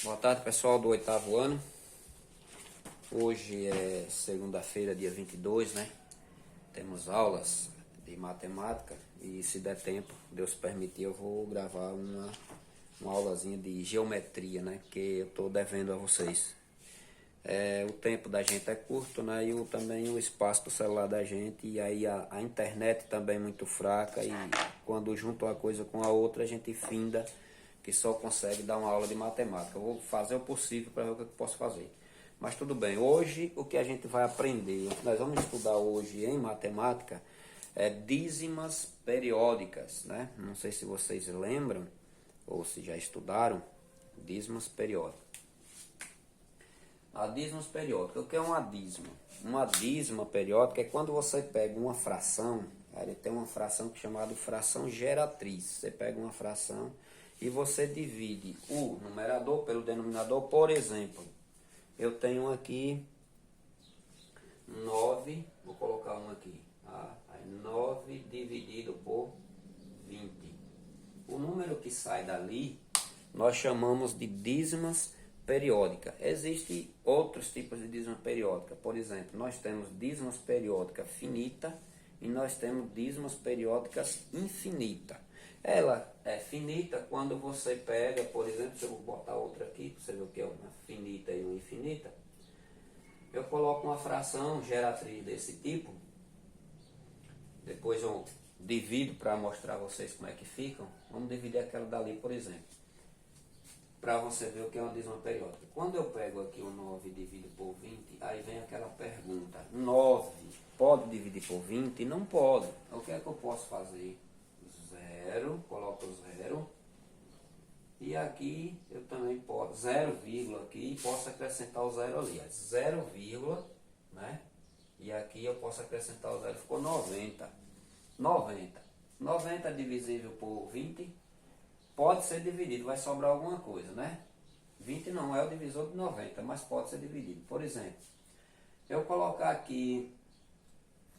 Boa tarde, pessoal do oitavo ano. Hoje é segunda-feira, dia 22, né? Temos aulas de matemática e, se der tempo, Deus permitir, eu vou gravar uma aulazinha de geometria, né? Que eu estou devendo a vocês. O tempo da gente é curto, né? E também o espaço do celular da gente, e aí a internet também é muito fraca, e quando junta uma coisa com a outra, a gente finda que só consegue dar uma aula de matemática. Eu vou fazer o possível para ver o que eu posso fazer. Mas tudo bem, hoje o que a gente vai aprender, nós vamos estudar hoje em matemática, dízimas periódicas, né? Não sei se vocês lembram, ou se já estudaram, dízimas periódicas. A dízimas periódica, o que é uma dízima? Uma dízima periódica é quando você pega uma fração, ele tem uma fração que é chamada fração geratriz. Você pega uma fração e você divide o numerador pelo denominador. Por exemplo, eu tenho aqui 9, vou colocar um aqui, tá? 9 dividido por 20. O número que sai dali, nós chamamos de dízimas periódica. Existem outros tipos de dízima periódica. Por exemplo, nós temos dízimas periódica finita e nós temos dízimas periódicas infinita. Ela é finita quando você pega, por exemplo, se eu vou botar outra aqui, para você ver o que é uma finita e uma infinita. Eu coloco uma fração geratriz desse tipo, depois eu divido para mostrar a vocês como é que ficam. Vamos dividir aquela dali, por exemplo, para você ver o que é uma dízima periódica. Quando eu pego aqui o 9 e divido por 20, aí vem aquela pergunta: 9 pode dividir por 20? Não pode. O que é que eu posso fazer? 0, coloco 0. E aqui eu também posso, 0, aqui, e posso acrescentar o 0 ali. 0, né? E aqui eu posso acrescentar o 0, ficou 90. 90 divisível por 20. Pode ser dividido, vai sobrar alguma coisa, né? 20 não é o divisor de 90, mas pode ser dividido. Por exemplo, eu colocar aqui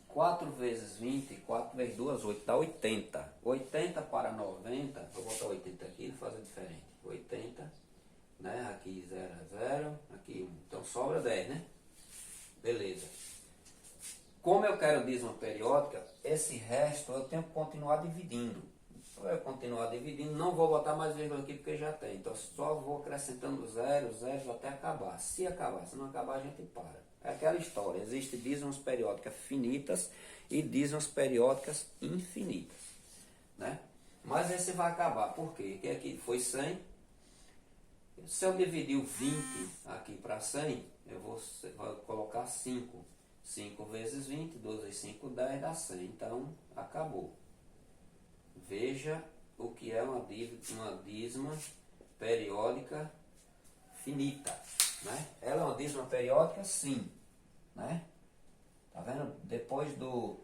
4 vezes 20, 4 vezes 2, 8, dá 80. 80 para 90, vou botar 80 aqui, vou fazer diferente. 80, né? Aqui 0 é 0, aqui 1. Então sobra 10, né? Beleza. Como eu quero dízima periódica, esse resto eu tenho que continuar dividindo. Eu continuar dividindo, não vou botar mais vírgula aqui porque já tem. Então só vou acrescentando zeros até acabar. Se acabar, se não acabar a gente para. É aquela história, existem dízimas periódicas finitas e dízimas periódicas infinitas, né? Mas esse vai acabar, por quê? Porque aqui foi 100. Se eu dividir o 20 aqui para 100, eu vou colocar 5. 5 vezes 20, 12 vezes 5, 10, dá 100. Então, acabou. Veja o que é uma dízima periódica finita, né? Ela é uma dízima periódica, sim, né? Tá vendo? Depois do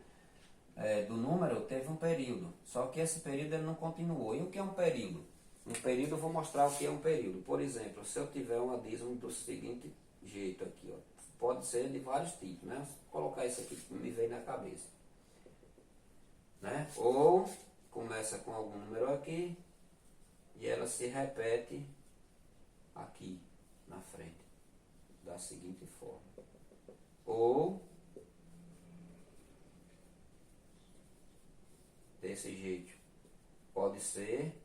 número teve um período, só que esse período ele não continuou. E o que é um período? Um período, eu vou mostrar o que é um período. Por exemplo, se eu tiver uma dízima do seguinte jeito aqui, ó, pode ser de vários tipos, né? Vou colocar isso aqui que me veio na cabeça, né? Ou começa com algum número aqui e ela se repete aqui na frente da seguinte forma. Ou desse jeito. Pode ser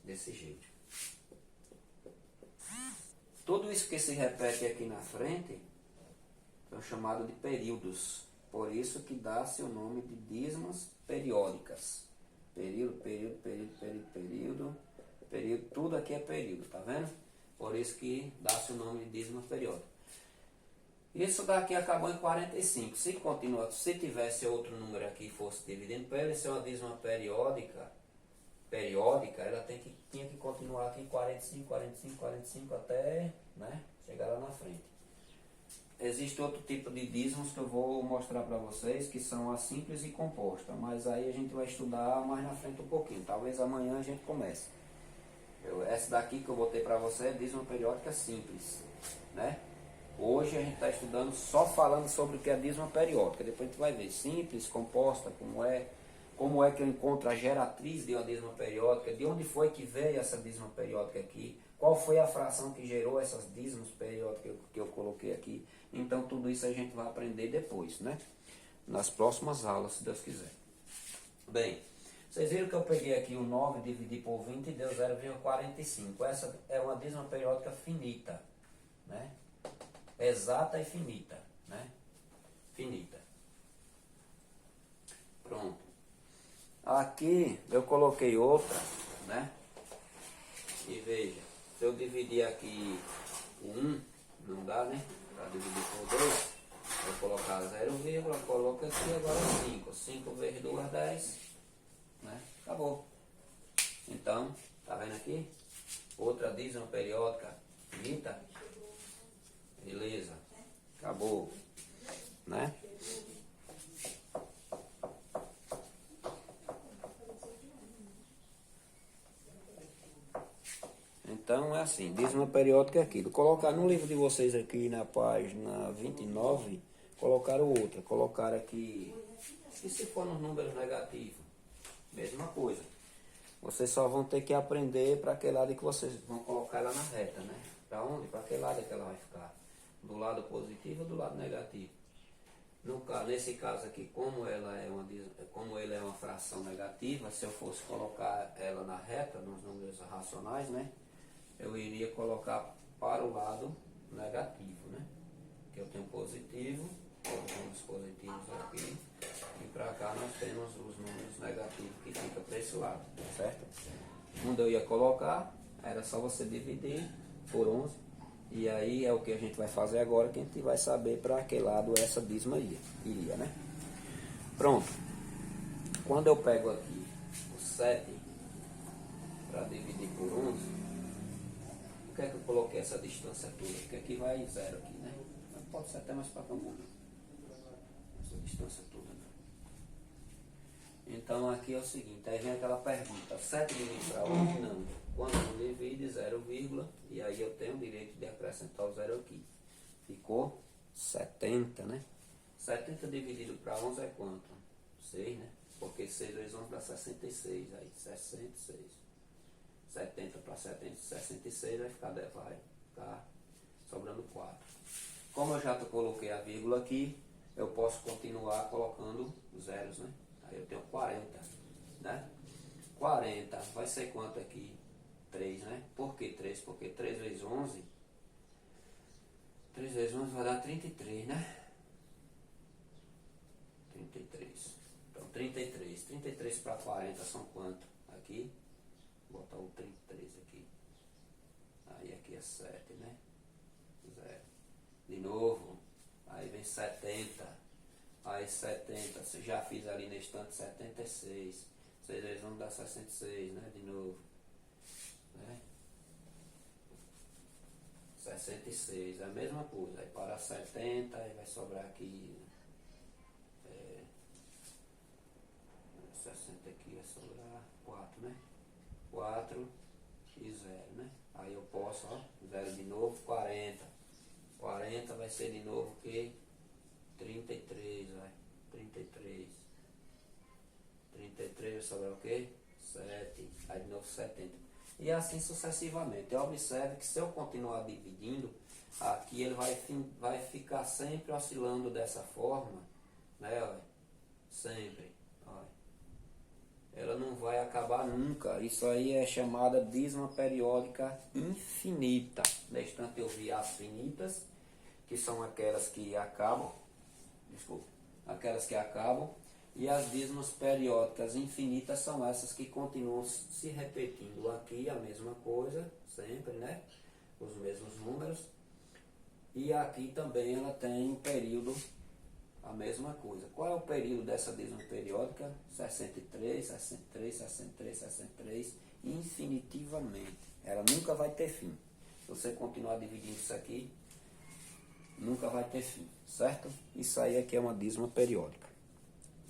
desse jeito. Tudo isso que se repete aqui na frente são chamados de períodos. Por isso que dá-se o nome de dízimas periódicas. Período, tudo aqui é período, tá vendo? Por isso que dá-se o nome de dízimas periódicas. Isso daqui acabou em 45. Se tivesse outro número aqui e fosse dividindo, para ele ser uma dízima periódica, ela tinha que continuar aqui em 45 até, né, chegar lá na frente. Existe outro tipo de dízimos que eu vou mostrar para vocês, que são a simples e composta, mas aí a gente vai estudar mais na frente um pouquinho, talvez amanhã a gente comece. Essa daqui que eu botei para você é dízima periódica simples, né? Hoje a gente está estudando só falando sobre o que é dízima periódica, depois a gente vai ver simples, composta, como é, como é que eu encontro a geratriz de uma dízima periódica, de onde foi que veio essa dízima periódica aqui, qual foi a fração que gerou essas dízimas periódicas que eu coloquei aqui. Então tudo isso a gente vai aprender depois, né? Nas próximas aulas, se Deus quiser. Bem, vocês viram que eu peguei aqui o 9, dividi por 20 e deu 0,45. Essa é uma dízima periódica finita, né? Exata e finita, né? Finita. Pronto. Aqui eu coloquei outra, né? E veja, se eu dividir aqui o 1, não dá, né? Para dividir por 2, vou colocar 0, coloco aqui agora 5. 5 vezes 2, 10, né? Acabou. Então, tá vendo aqui? Outra dízima periódica finita. Beleza. Acabou, né? Então é assim, dízima periódica é aquilo. Colocar no livro de vocês aqui na página 29, colocaram outra. Colocaram aqui, e se for nos números negativos? Mesma coisa. Vocês só vão ter que aprender para aquele lado que vocês vão colocar ela na reta, né? Para onde? Para aquele lado que ela vai ficar. Do lado positivo ou do lado negativo. Nesse caso aqui, como ele é uma fração negativa, se eu fosse colocar ela na reta, nos números racionais, né? Eu iria colocar para o lado negativo, né? Que eu tenho positivo, os números positivos aqui, e para cá nós temos os números negativos que fica para esse lado, certo? Quando eu ia colocar, era só você dividir por 11, e aí é o que a gente vai fazer agora, que a gente vai saber para que lado essa dízima iria, né? Pronto. Quando eu pego aqui o 7 para dividir por 11, por que é que eu coloquei essa distância toda? Porque aqui vai 0 aqui, né? Pode ser até mais para cá um pouco. Essa distância toda, né? Então aqui é o seguinte, aí vem aquela pergunta, 7 dividido para 11? Não. Quando eu divide 0, e aí eu tenho o direito de acrescentar o 0 aqui. Ficou 70, né? 70 dividido para 11 é quanto? 6, né? Porque 6 vezes 11 dá 66, aí 66. 70 para 66 vai ficar sobrando 4. Como eu já coloquei a vírgula aqui, eu posso continuar colocando zeros, né? Aí eu tenho 40, né? 40 vai ser quanto aqui? 3, né? Por que 3? Porque 3 vezes 11, 3 vezes 11 vai dar 33, né? 33. Então 33. 33 para 40 são quanto? Aqui. Vou botar o 33 aqui. Aí aqui é 7, né? 0. De novo. Aí vem 70. Aí 70. Você já fiz ali na estante 76. 6 vezes 1 dá 66, né? De novo. Né? 66. É a mesma coisa. Aí para 70, aí vai sobrar aqui. 60 aqui vai sobrar 4, né? 4 e 0, né? Aí eu posso, ó, 0 de novo, 40. 40 vai ser de novo o quê? 33, vai. 33. 33 vai sobrar o quê? 7. Aí de novo 70. E assim sucessivamente. Eu observe que se eu continuar dividindo, aqui ele vai ficar sempre oscilando dessa forma, né? Ó, sempre. Ela não vai acabar nunca. Isso aí é chamada dízima periódica infinita. Na estante eu vi as finitas, que são aquelas que acabam. Desculpa. Aquelas que acabam. E as dízimas periódicas infinitas são essas que continuam se repetindo. Aqui a mesma coisa, sempre, né? Os mesmos números. E aqui também ela tem um período, a mesma coisa. Qual é o período dessa dízima periódica? 63, 63, 63, 63, infinitivamente. Ela nunca vai ter fim. Se você continuar dividindo isso aqui, nunca vai ter fim, certo? Isso aí aqui é uma dízima periódica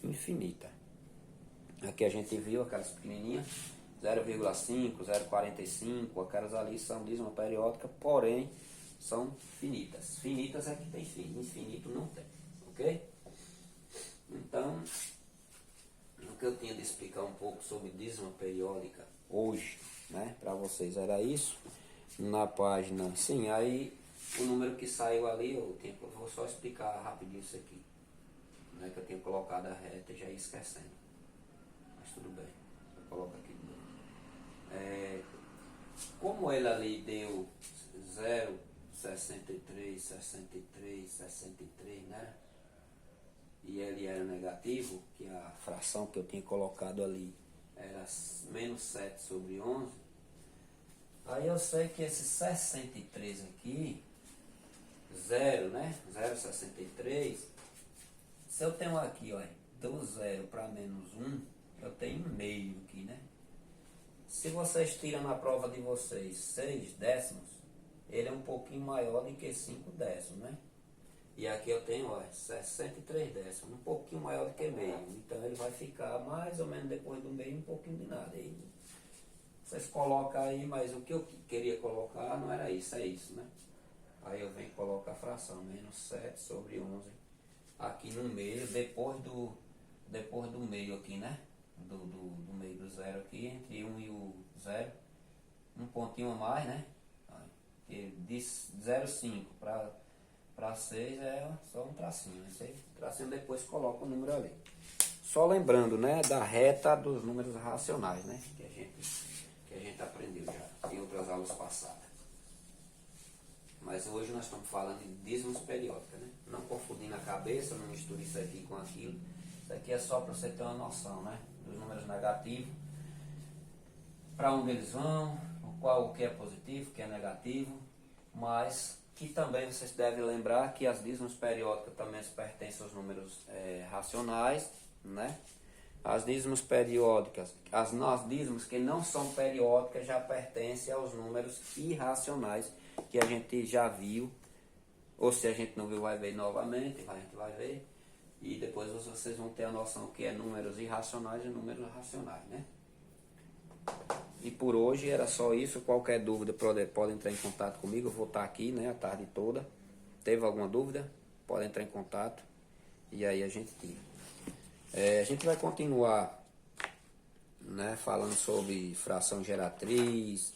infinita. Aqui a gente viu aquelas pequenininhas, 0,5, 0,45, aquelas ali são dízima periódica, porém são finitas. Finitas é que tem fim, infinito não tem. Ok? Então, o que que eu tinha de explicar um pouco sobre dízima periódica hoje, né, para vocês, era isso, na página, sim, aí o número que saiu ali, eu vou só explicar rapidinho isso aqui, né, que eu tinha colocado a reta e já ia esquecendo, mas tudo bem, eu coloco aqui de novo. Como ele ali deu 0,63, 63, 63, né? E ele era negativo, que a fração que eu tinha colocado ali era menos 7 sobre 11. Aí eu sei que esse 63 aqui, 0, né? 0,63. Se eu tenho aqui, ó, do 0 para menos 1, eu tenho meio aqui, né? Se vocês tiram na prova de vocês 6 décimos, ele é um pouquinho maior do que 5 décimos, né? E aqui eu tenho, ó, 63 décimos, um pouquinho maior do que meio. Então ele vai ficar mais ou menos depois do meio, um pouquinho de nada. Aí vocês colocam aí, mas o que eu queria colocar não era isso, é isso, né? Aí eu venho e coloco a fração, menos 7 sobre 11, aqui no meio, depois do meio aqui, né? Do meio do zero aqui, entre 1 e o 0, um pontinho a mais, né? De 0,5 para 6 é só um tracinho. Esse tracinho depois coloca o número ali. Só lembrando, né, da reta dos números racionais, né? Que a gente aprendeu já em outras aulas passadas. Mas hoje nós estamos falando de dízimos periódicos, né? Não confundindo a cabeça, não misture isso aqui com aquilo. Isso aqui é só para você ter uma noção, né? Dos números negativos, para onde eles vão, o que é positivo, o que é negativo, mas que também vocês devem lembrar que as dízimos periódicas também pertencem aos números racionais, né? As dízimos periódicas, as dízimos que não são periódicas já pertencem aos números irracionais, que a gente já viu, ou se a gente não viu, vai ver novamente, a gente vai ver, e depois vocês vão ter a noção que é números irracionais e números racionais, né? E por hoje era só isso. Qualquer dúvida pode entrar em contato comigo, eu vou estar aqui, né, a tarde toda. Teve alguma dúvida? Pode entrar em contato e aí a gente tira. A gente vai continuar, né, falando sobre fração geratriz,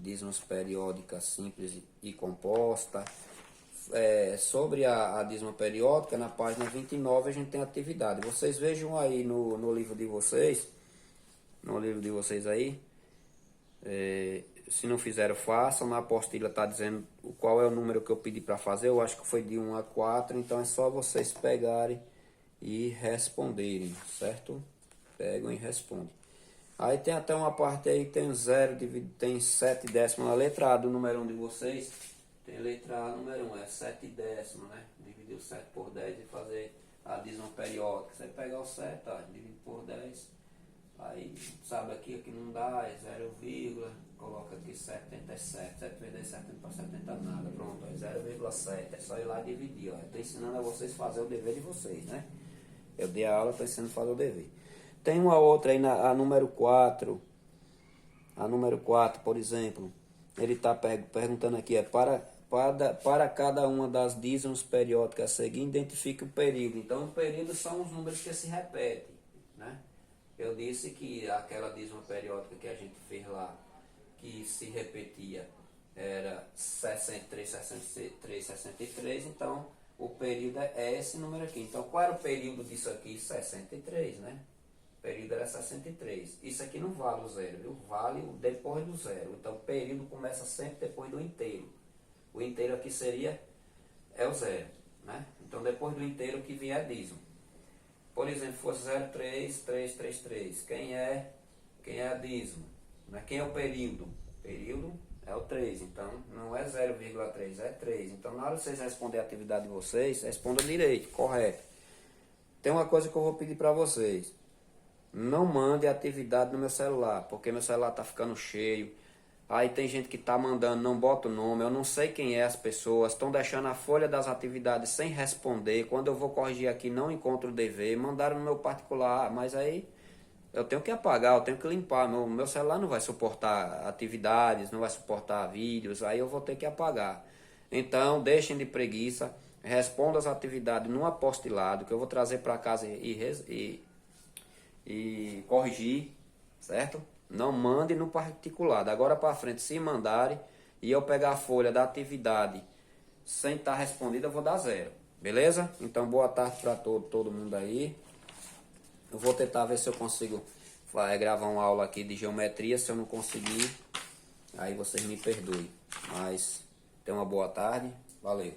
dízimos periódicas simples e composta. Sobre a dízima periódica, na página 29 a gente tem atividade. Vocês vejam aí no livro de vocês, aí, se não fizeram, façam. Na apostila está dizendo qual é o número que eu pedi para fazer. Eu acho que foi de 1 a 4, então é só vocês pegarem e responderem, certo? Pegam e respondem. Aí tem até uma parte aí, tem 0, tem 7 décimos na letra A do número 1 de vocês. Tem letra A, número 1, é 7 décimos, né? Dividir o 7 por 10 e fazer a dízima periódica. Você pega o 7, ó, divide por 10. Aí, sabe aqui não dá, é 0, coloca aqui 77. 7 vezes 10, 70 para 70 nada. Pronto, é 0,7. É só ir lá e dividir, ó. Eu estou ensinando a vocês a fazer o dever de vocês, né? Eu dei a aula, estou ensinando a fazer o dever. Tem uma outra aí, a número 4. A número 4, por exemplo, ele está perguntando aqui, para cada uma das dízimos periódicas a seguir, identifique o período. Então, o período são os números que se repetem, né? Eu disse que aquela dízima periódica que a gente fez lá, que se repetia, era 63, 63, 63, então o período é esse número aqui. Então, qual era o período disso aqui? 63, né? O período era 63. Isso aqui não vale o zero, viu? Vale o depois do zero. Então, o período começa sempre depois do inteiro. O inteiro aqui é o zero, né? Então, depois do inteiro que vier dízimo. Por exemplo, fosse 0,3333. Quem é a dízimo? Né? Quem é o período? O período é o 3. Então, não é 0,3, é 3. Então, na hora de vocês responderem a atividade de vocês, respondam direito, correto. Tem uma coisa que eu vou pedir para vocês. Não mande a atividade no meu celular, porque meu celular está ficando cheio. Aí tem gente que está mandando, não bota o nome, eu não sei quem é as pessoas, estão deixando a folha das atividades sem responder. Quando eu vou corrigir aqui, não encontro o dever, mandaram no meu particular, mas aí eu tenho que apagar, eu tenho que limpar. Meu celular não vai suportar atividades, não vai suportar vídeos, aí eu vou ter que apagar. Então, deixem de preguiça, respondam as atividades no apostilado, que eu vou trazer para casa e e corrigir, certo? Não mande no particular. Da agora para frente, se mandarem e eu pegar a folha da atividade sem estar respondida, eu vou dar 0. Beleza? Então, boa tarde para todo mundo aí. Eu vou tentar ver se eu consigo gravar uma aula aqui de geometria. Se eu não conseguir, aí vocês me perdoem. Mas tenham uma boa tarde. Valeu.